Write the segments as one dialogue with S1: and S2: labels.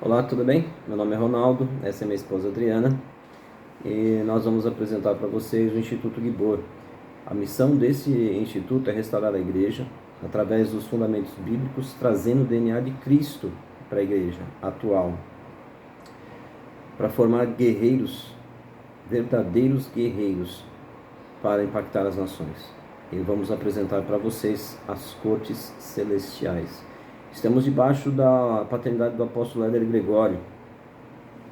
S1: Olá, tudo bem? Meu nome é Ronaldo, essa é minha esposa Adriana e nós vamos apresentar para vocês o Instituto Gibor. A missão desse instituto é restaurar a igreja através dos fundamentos bíblicos, trazendo o DNA de Cristo para a igreja atual, para formar guerreiros, verdadeiros guerreiros, para impactar as nações. E vamos apresentar para vocês as cortes celestiais. Estamos debaixo da paternidade do apóstolo Éder Gregório,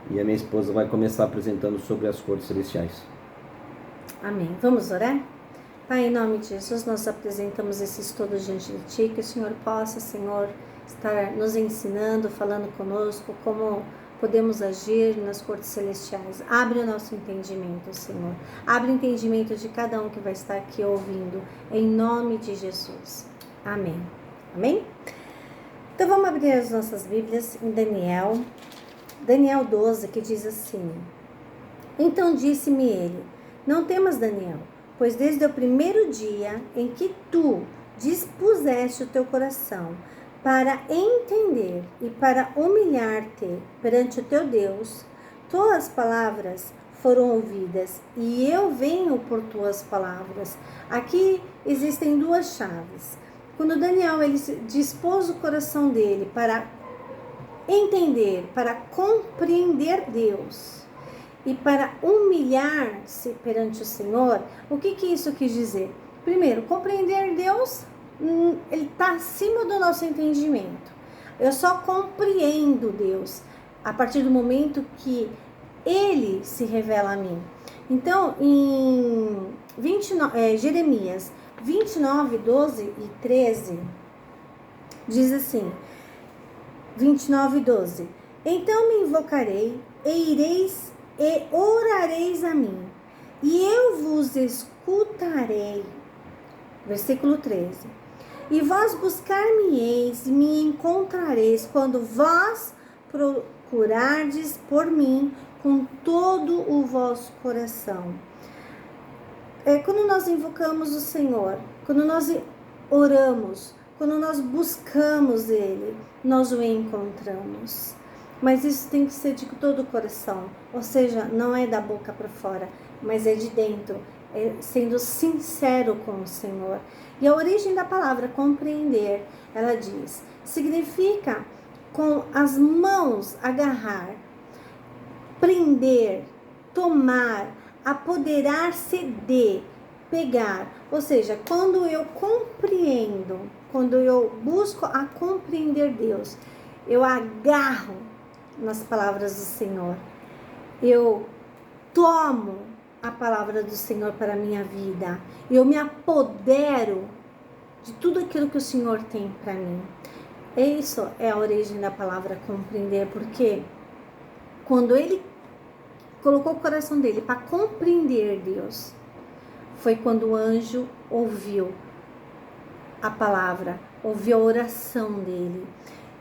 S1: e a minha esposa vai começar apresentando sobre as cortes celestiais.
S2: Amém. Vamos orar? Pai, em nome de Jesus, nós apresentamos esse estudo diante de Ti, que o Senhor possa, Senhor, estar nos ensinando, falando conosco, como podemos agir nas cortes celestiais. Abre o nosso entendimento, Senhor. Abre o entendimento de cada um que vai estar aqui ouvindo, em nome de Jesus. Amém. Amém? Então vamos abrir as nossas Bíblias em Daniel 12, que diz assim: Então disse-me ele: Não temas, Daniel, pois desde o primeiro dia em que tu dispuseste o teu coração para entender e para humilhar-te perante o teu Deus, tuas palavras foram ouvidas e eu venho por tuas palavras. Aqui existem duas chaves. Quando Daniel ele dispôs o coração dele para entender, para compreender Deus e para humilhar-se perante o Senhor, o que isso quis dizer? Primeiro, compreender Deus, ele está acima do nosso entendimento. Eu só compreendo Deus a partir do momento que Ele se revela a mim. Então, em Jeremias 29, 12 e 13, diz assim, 29, 12. Então me invocarei, e ireis e orareis a mim, e eu vos escutarei. Versículo 13. E vós buscar-me-eis e me encontrareis quando vós procurardes por mim com todo o vosso coração. Quando nós invocamos o Senhor, quando nós oramos, quando nós buscamos Ele, nós o encontramos. Mas isso tem que ser de todo o coração. Ou seja, não é da boca para fora, mas é de dentro. Sendo sincero com o Senhor. E a origem da palavra compreender, ela diz, significa com as mãos agarrar, prender, tomar, apoderar-se de, pegar. Ou seja, quando eu compreendo, quando eu busco a compreender Deus, eu agarro nas palavras do Senhor, eu tomo a palavra do Senhor para a minha vida, eu me apodero de tudo aquilo que o Senhor tem para mim. Isso é a origem da palavra compreender, porque quando ele colocou o coração dele para compreender Deus, foi quando o anjo ouviu a palavra, ouviu a oração dele.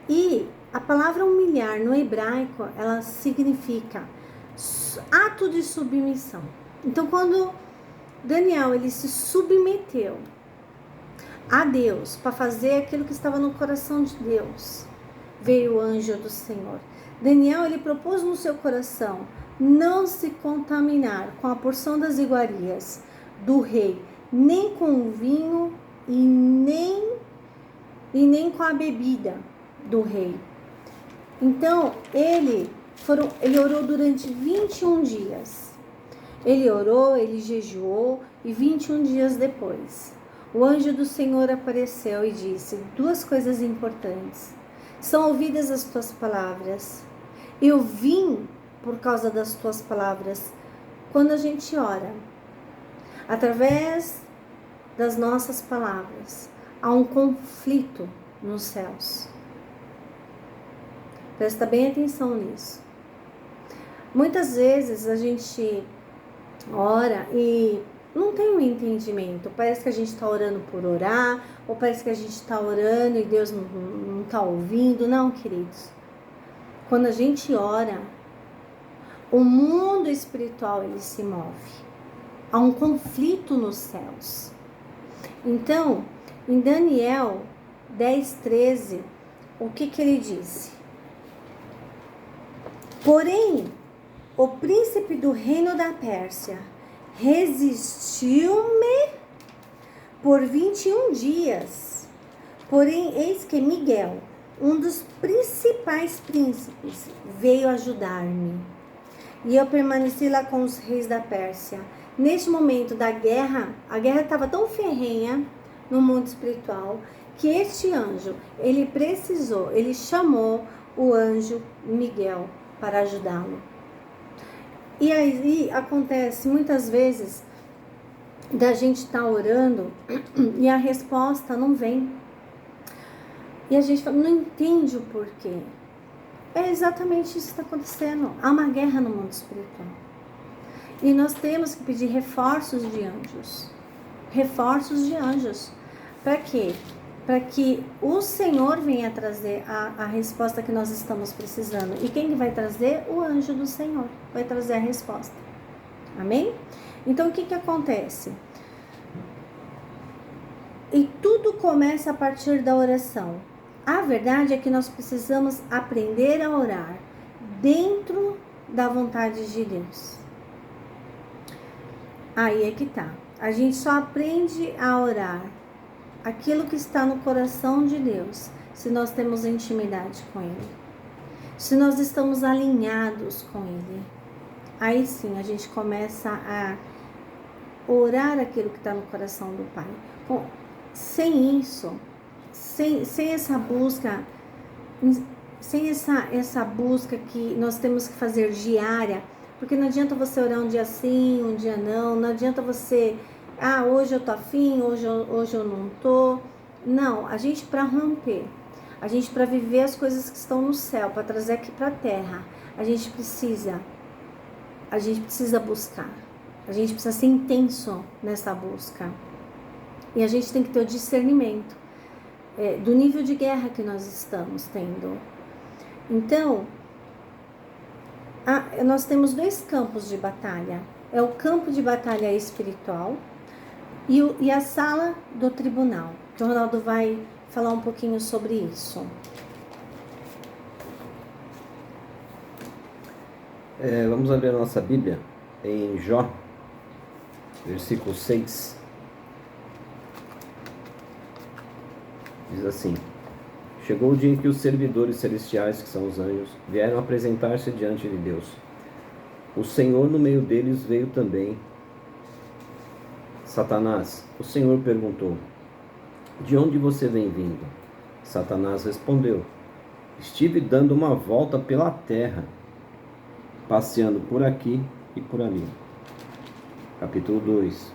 S2: E a palavra humilhar no hebraico, ela significa ato de submissão. Então, quando Daniel ele se submeteu a Deus para fazer aquilo que estava no coração de Deus, veio o anjo do Senhor. Daniel ele propôs no seu coração não se contaminar com a porção das iguarias do rei, nem com o vinho e nem com a bebida do rei. Então, ele orou durante 21 dias. Ele orou, ele jejuou, e 21 dias depois, o anjo do Senhor apareceu e disse duas coisas importantes. São ouvidas as tuas palavras. Eu vim por causa das tuas palavras. Quando a gente ora, através das nossas palavras, há um conflito nos céus. Presta bem atenção nisso. Muitas vezes a gente ora e não tem um entendimento. Parece que a gente está orando por orar, ou parece que a gente está orando e Deus não está ouvindo. Não, queridos. Quando a gente ora, o mundo espiritual ele se move. Há um conflito nos céus. Então, em Daniel 10, 13, o que ele disse? Porém, o príncipe do reino da Pérsia resistiu-me por 21 dias. Porém, eis que Miguel, um dos principais príncipes, veio ajudar-me. E eu permaneci lá com os reis da Pérsia. Neste momento da guerra, a guerra estava tão ferrenha no mundo espiritual, que este anjo, ele chamou o anjo Miguel para ajudá-lo. E aí acontece muitas vezes da gente estar orando e a resposta não vem. E a gente não entende o porquê. É exatamente isso que está acontecendo. Há uma guerra no mundo espiritual. E nós temos que pedir reforços de anjos. Reforços de anjos. Para quê? Para que o Senhor venha trazer a resposta que nós estamos precisando. E quem vai trazer? O anjo do Senhor vai trazer a resposta. Amém? Então, o que acontece? E tudo começa a partir da oração. A verdade é que nós precisamos aprender a orar dentro da vontade de Deus. Aí é que tá. A gente só aprende a orar aquilo que está no coração de Deus se nós temos intimidade com Ele. Se nós estamos alinhados com Ele. Aí sim a gente começa a orar aquilo que está no coração do Pai. Sem isso, sem essa busca, sem essa busca que nós temos que fazer diária, porque não adianta você orar um dia sim, um dia não adianta você, hoje eu tô afim, hoje eu não tô. Não, a gente para romper, a gente para viver as coisas que estão no céu, para trazer aqui para a terra, a gente precisa buscar, a gente precisa ser intenso nessa busca. E a gente tem que ter o discernimento do nível de guerra que nós estamos tendo. Então, nós temos 2 campos de batalha. É o campo de batalha espiritual e a sala do tribunal. Que o Ronaldo vai falar um pouquinho sobre isso.
S1: Vamos abrir a nossa Bíblia em Jó, versículo 6. Diz assim: chegou o dia em que os servidores celestiais, que são os anjos, vieram apresentar-se diante de Deus. O Senhor no meio deles veio também. Satanás, o Senhor perguntou: de onde você vem vindo? Satanás respondeu: estive dando uma volta pela terra, passeando por aqui e por ali. Capítulo 2.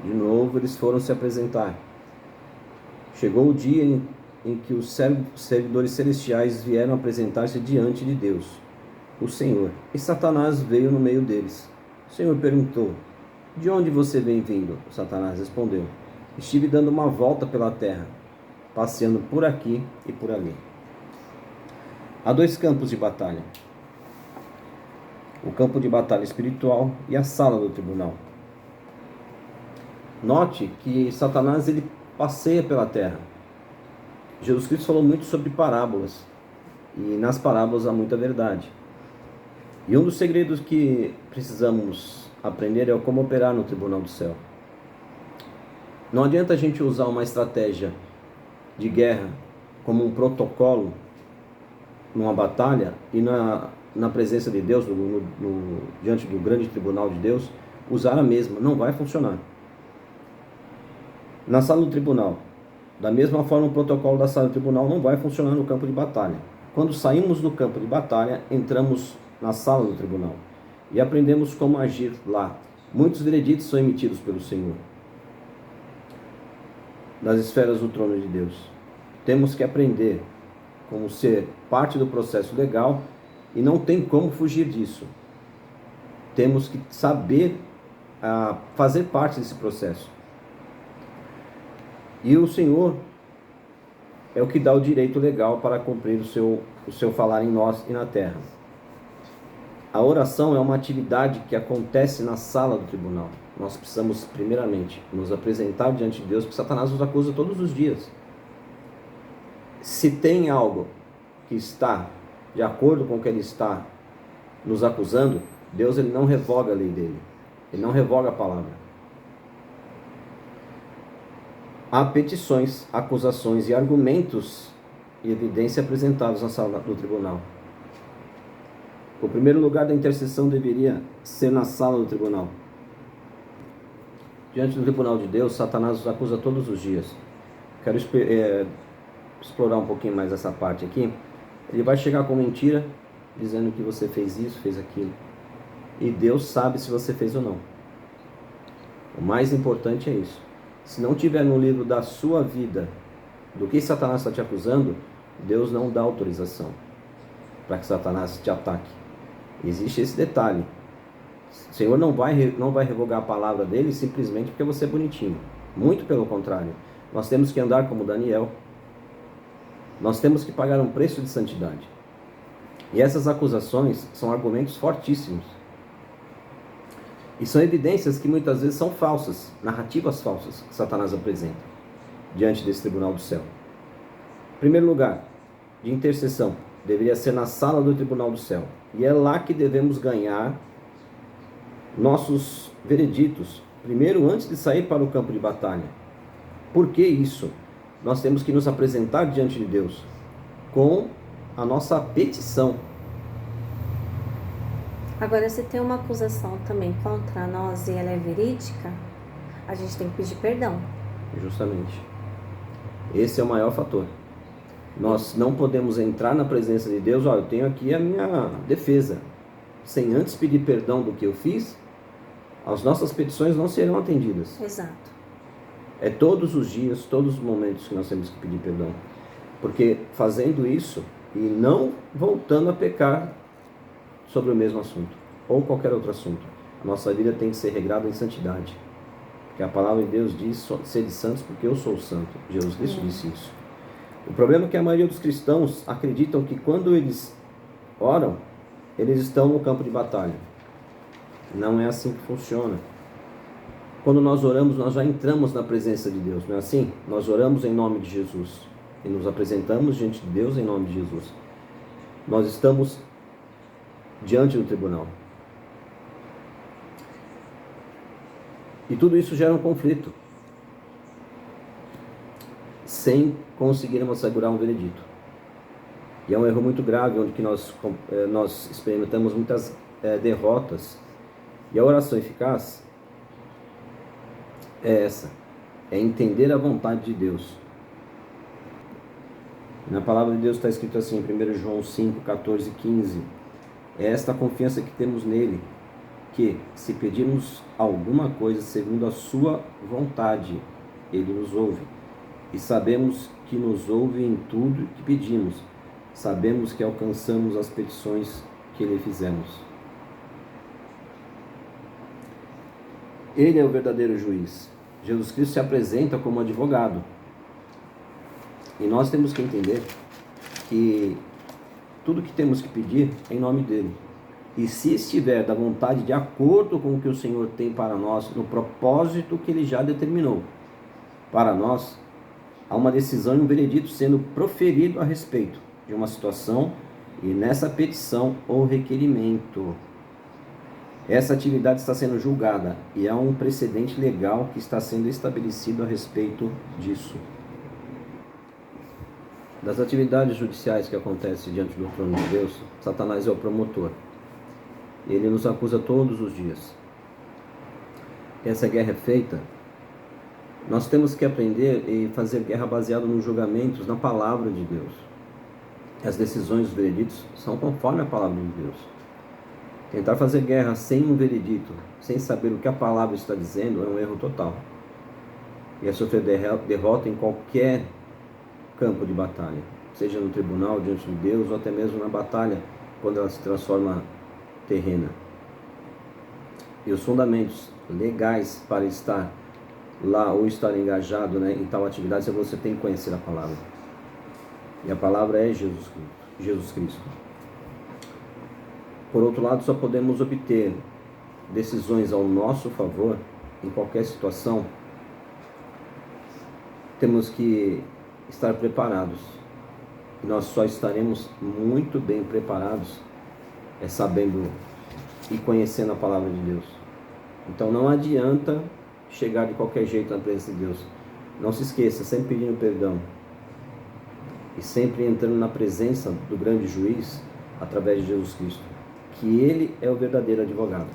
S1: De novo eles foram se apresentar. Chegou o dia em que os servidores celestiais vieram apresentar-se diante de Deus, o Senhor, e Satanás veio no meio deles. O Senhor perguntou: de onde você vem vindo? Satanás respondeu: estive dando uma volta pela terra, passeando por aqui e por ali. Há 2 campos de batalha: o campo de batalha espiritual e a sala do tribunal. Note que Satanás ele passeia pela terra. Jesus Cristo falou muito sobre parábolas, e nas parábolas há muita verdade. E um dos segredos que precisamos aprender é como operar no tribunal do céu. Não adianta a gente usar uma estratégia de guerra como um protocolo numa batalha e na presença de Deus, diante do grande tribunal de Deus, usar a mesma. Não vai funcionar. Na sala do tribunal, da mesma forma, o protocolo da sala do tribunal não vai funcionar no campo de batalha. Quando saímos do campo de batalha, entramos na sala do tribunal e aprendemos como agir lá. Muitos vereditos são emitidos pelo Senhor nas esferas do trono de Deus. Temos que aprender como ser parte do processo legal e não tem como fugir disso. Temos que saber fazer parte desse processo. E o Senhor é o que dá o direito legal para cumprir o seu falar em nós e na terra. A oração é uma atividade que acontece na sala do tribunal. Nós precisamos, primeiramente, nos apresentar diante de Deus, porque Satanás nos acusa todos os dias. Se tem algo que está de acordo com o que ele está nos acusando, Deus ele não revoga a lei dele. Ele não revoga a palavra. Há petições, acusações e argumentos e evidência apresentados na sala do tribunal. O primeiro lugar da intercessão deveria ser na sala do tribunal. Diante do tribunal de Deus, Satanás nos acusa todos os dias. Quero explorar um pouquinho mais essa parte aqui. Ele vai chegar com mentira, dizendo que você fez isso, fez aquilo. E Deus sabe se você fez ou não. O mais importante é isso. Se não tiver no livro da sua vida do que Satanás está te acusando, Deus não dá autorização para que Satanás te ataque. Existe esse detalhe. O Senhor não vai revogar a palavra dele simplesmente porque você é bonitinho. Muito pelo contrário. Nós temos que andar como Daniel. Nós temos que pagar um preço de santidade. E essas acusações são argumentos fortíssimos. E são evidências que muitas vezes são falsas, narrativas falsas que Satanás apresenta diante desse tribunal do céu. Em primeiro lugar, de intercessão, deveria ser na sala do tribunal do céu. E é lá que devemos ganhar nossos vereditos, primeiro antes de sair para o campo de batalha. Por que isso? Nós temos que nos apresentar diante de Deus com a nossa petição.
S2: Agora, se tem uma acusação também contra nós e ela é verídica, a gente tem que pedir perdão.
S1: Justamente. Esse é o maior fator. Nós não podemos entrar na presença de Deus, eu tenho aqui a minha defesa. Sem antes pedir perdão do que eu fiz, as nossas petições não serão atendidas.
S2: Exato.
S1: É todos os dias, todos os momentos que nós temos que pedir perdão. Porque fazendo isso e não voltando a pecar sobre o mesmo assunto, ou qualquer outro assunto, a nossa vida tem que ser regrada em santidade. Porque a palavra de Deus diz, sede santos porque eu sou santo. Jesus Cristo disse isso. O problema é que a maioria dos cristãos acreditam que quando eles oram, eles estão no campo de batalha. Não é assim que funciona. Quando nós oramos, nós já entramos na presença de Deus, não é assim? Nós oramos em nome de Jesus e nos apresentamos diante de Deus em nome de Jesus. Nós estamos diante do tribunal. E tudo isso gera um conflito, sem conseguirmos assegurar um veredito. E é um erro muito grave, onde que nós experimentamos muitas derrotas. E a oração eficaz é essa, é entender a vontade de Deus. Na palavra de Deus está escrito assim, em 1 João 5, 14 e 15, é esta a confiança que temos nele, que se pedirmos alguma coisa segundo a sua vontade, ele nos ouve. E sabemos que nos ouve em tudo que pedimos, sabemos que alcançamos as petições que lhe fizemos. Ele é o verdadeiro juiz. Jesus Cristo se apresenta como advogado. E nós temos que entender que tudo que temos que pedir é em nome dele. E se estiver da vontade de acordo com o que o Senhor tem para nós, no propósito que ele já determinou para nós, há uma decisão e um veredito sendo proferido a respeito de uma situação e nessa petição ou requerimento. Essa atividade está sendo julgada e há um precedente legal que está sendo estabelecido a respeito disso. Das atividades judiciais que acontecem diante do trono de Deus, Satanás é o promotor. Ele nos acusa todos os dias. Essa guerra é feita. Nós temos que aprender e fazer guerra baseada nos julgamentos, na palavra de Deus. As decisões dos vereditos são conforme a palavra de Deus. Tentar fazer guerra sem um veredito, sem saber o que a palavra está dizendo, é um erro total. E é sofrer derrota em qualquer campo de batalha, seja no tribunal, diante de Deus, ou até mesmo na batalha, quando ela se transforma terrena. E os fundamentos legais para estar lá ou estar engajado, em tal atividade, você tem que conhecer a palavra. E a palavra é Jesus Cristo. Por outro lado, só podemos obter decisões ao nosso favor em qualquer situação. Temos que estar preparados. E nós só estaremos muito bem preparados, sabendo e conhecendo a palavra de Deus. Então não adianta chegar de qualquer jeito na presença de Deus. Não se esqueça, sempre pedindo perdão. E sempre entrando na presença do grande juiz, através de Jesus Cristo. Que Ele é o verdadeiro advogado.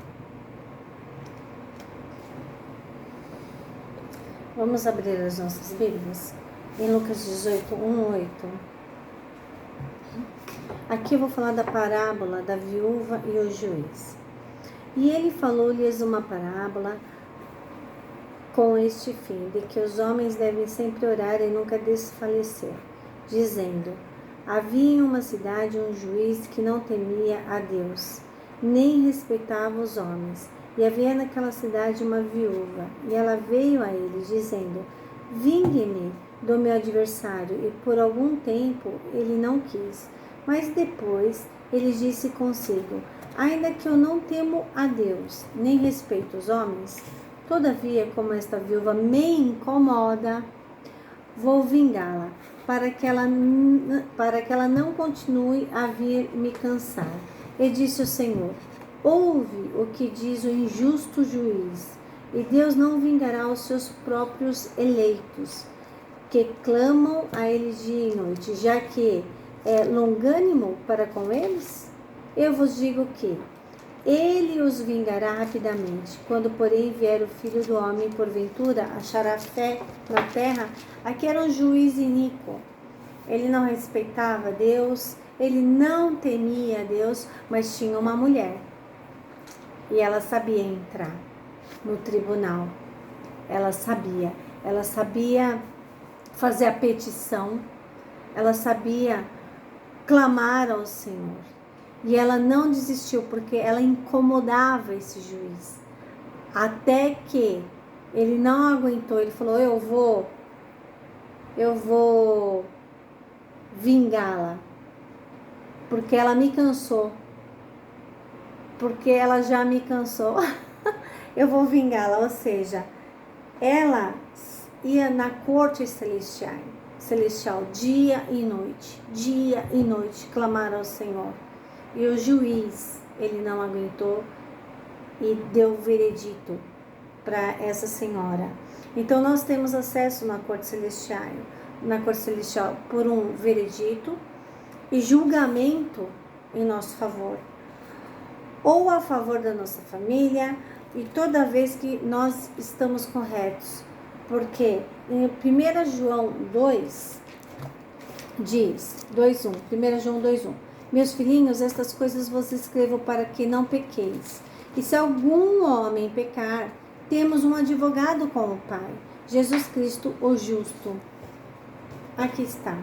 S2: Vamos abrir as nossas Bíblias em Lucas 18, 1, 8. Aqui eu vou falar da parábola da viúva e o juiz. E ele falou-lhes uma parábola com este fim, de que os homens devem sempre orar e nunca desfalecer, dizendo: havia em uma cidade um juiz que não temia a Deus, nem respeitava os homens. E havia naquela cidade uma viúva, e ela veio a ele, dizendo: vingue-me do meu adversário. E por algum tempo ele não quis. Mas depois ele disse consigo: ainda que eu não temo a Deus, nem respeito os homens, todavia, como esta viúva me incomoda, vou vingá-la, para que ela não continue a vir me cansar. E disse o Senhor: ouve o que diz o injusto juiz, e Deus não vingará os seus próprios eleitos, que clamam a ele dia e noite, já que é longânimo para com eles? Eu vos digo que ele os vingará rapidamente. Quando, porém, vier o Filho do Homem, porventura, achará fé na terra? Aqui era um juiz iníquo. Ele não respeitava Deus, ele não temia Deus, mas tinha uma mulher. E ela sabia entrar no tribunal. Ela sabia fazer a petição, ela sabia clamar ao Senhor. E ela não desistiu, porque ela incomodava esse juiz. Até que ele não aguentou, ele falou: eu vou vingá-la, porque ela me cansou. Porque ela já me cansou. Eu vou vingá-la. Ou seja, ela ia na corte celestial dia e noite, clamar ao Senhor. E o juiz, ele não aguentou e deu o veredito para essa senhora. Então nós temos acesso na corte celestial por um veredito e julgamento em nosso favor, ou a favor da nossa família, e toda vez que nós estamos corretos. Porque em 1 João 2 diz, 2:1, 1 João 2:1, meus filhinhos, estas coisas vos escrevo para que não pequeis. E se algum homem pecar, temos um advogado com o Pai, Jesus Cristo, o justo. Aqui está,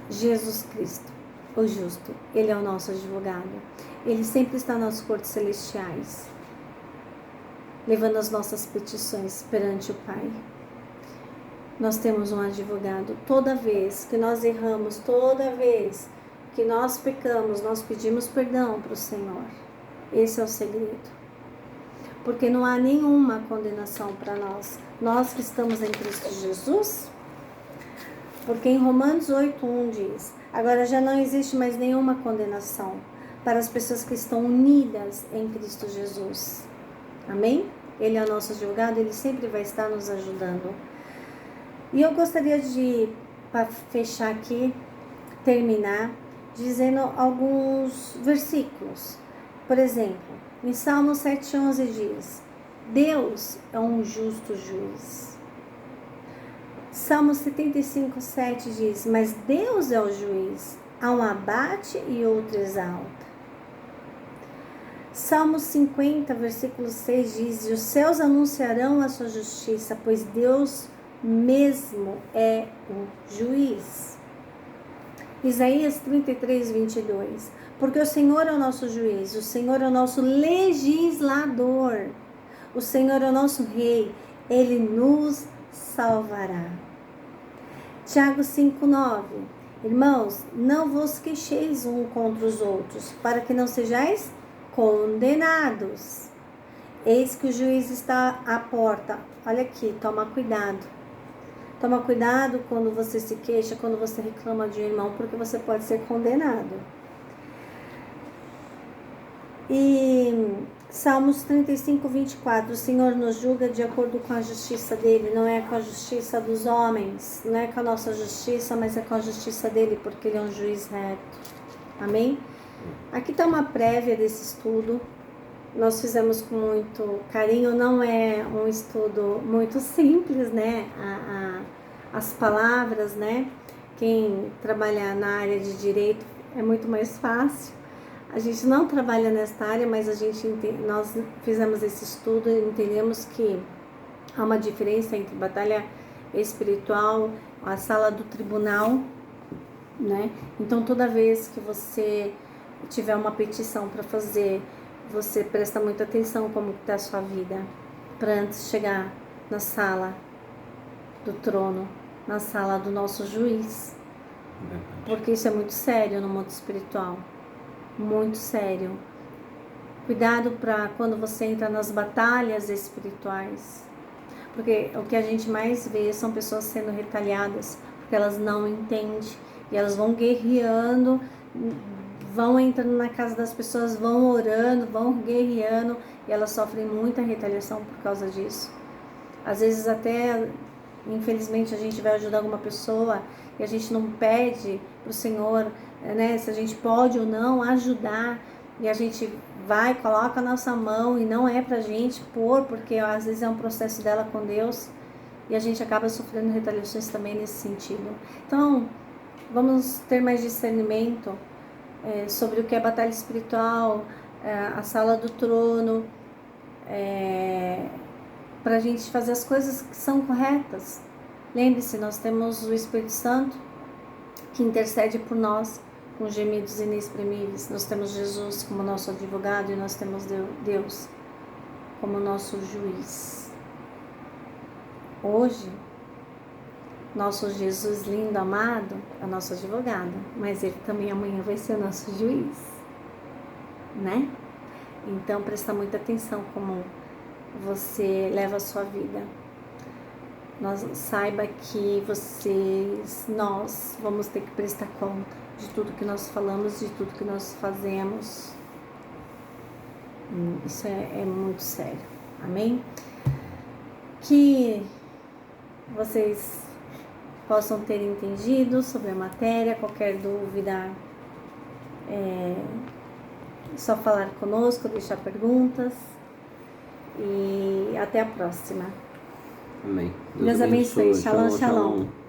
S2: Jesus Cristo, o justo. Ele é o nosso advogado. Ele sempre está nas cortes celestiais, levando as nossas petições perante o Pai. Nós temos um advogado. Toda vez que nós erramos, toda vez que nós pecamos, nós pedimos perdão para o Senhor. Esse é o segredo. Porque não há nenhuma condenação para nós que estamos em Cristo Jesus. Porque em Romanos 8:1 diz: agora já não existe mais nenhuma condenação para as pessoas que estão unidas em Cristo Jesus. Amém? Ele é o nosso advogado, ele sempre vai estar nos ajudando. E eu gostaria de, para fechar aqui, terminar, dizendo alguns versículos. Por exemplo, em Salmo 7:11 diz: Deus é um justo juiz. Salmo 75:7 diz: mas Deus é o juiz, há um abate e outro exalta. Salmo 50, versículo 6 diz: e os céus anunciarão a sua justiça, pois Deus mesmo é o juiz. Isaías 33:22, porque o Senhor é o nosso juiz, o Senhor é o nosso legislador, o Senhor é o nosso rei, ele nos salvará. Tiago 5:9, irmãos, não vos queixeis um contra os outros, para que não sejais condenados. Eis que o juiz está à porta. Olha aqui, toma cuidado. Toma cuidado quando você se queixa, quando você reclama de um irmão, porque você pode ser condenado. E Salmos 35, 24, o Senhor nos julga de acordo com a justiça dele, não é com a justiça dos homens, não é com a nossa justiça, mas é com a justiça dele, porque ele é um juiz reto. Amém? Aqui está uma prévia desse estudo, nós fizemos com muito carinho, não é um estudo muito simples, né? As palavras, né? Quem trabalha na área de direito é muito mais fácil. A gente não trabalha nesta área, mas nós fizemos esse estudo e entendemos que há uma diferença entre batalha espiritual, a sala do tribunal, né? Então, toda vez que você tiver uma petição para fazer, você presta muita atenção como está a sua vida, para antes chegar na sala do trono, na sala do nosso juiz. Porque isso é muito sério no mundo espiritual. Muito sério. Cuidado para quando você entra nas batalhas espirituais, porque o que a gente mais vê são pessoas sendo retaliadas porque elas não entendem e elas vão guerreando, vão entrando na casa das pessoas, vão orando, vão guerreando e elas sofrem muita retaliação por causa disso. Às vezes até, infelizmente, a gente vai ajudar alguma pessoa e a gente não pede para o Senhor, né, se a gente pode ou não ajudar, e a gente vai, coloca a nossa mão e não é pra gente pôr, porque às vezes é um processo dela com Deus e a gente acaba sofrendo retaliações também nesse sentido. Então, vamos ter mais discernimento sobre o que é batalha espiritual, a sala do trono, para a gente fazer as coisas que são corretas. Lembre-se, nós temos o Espírito Santo que intercede por nós com gemidos inexprimíveis. Nós temos Jesus como nosso advogado e nós temos Deus como nosso juiz. Hoje, nosso Jesus lindo, amado, é nosso advogado, mas ele também amanhã vai ser nosso juiz, né? Então, presta muita atenção como você leva a sua vida. Saiba que nós vamos ter que prestar conta de tudo que nós falamos, de tudo que nós fazemos. Isso é muito sério. Amém? Que vocês possam ter entendido sobre a matéria. Qualquer dúvida, é só falar conosco, deixar perguntas. E até a próxima.
S1: Amém.
S2: Deus abençoe. Shalom, shalom.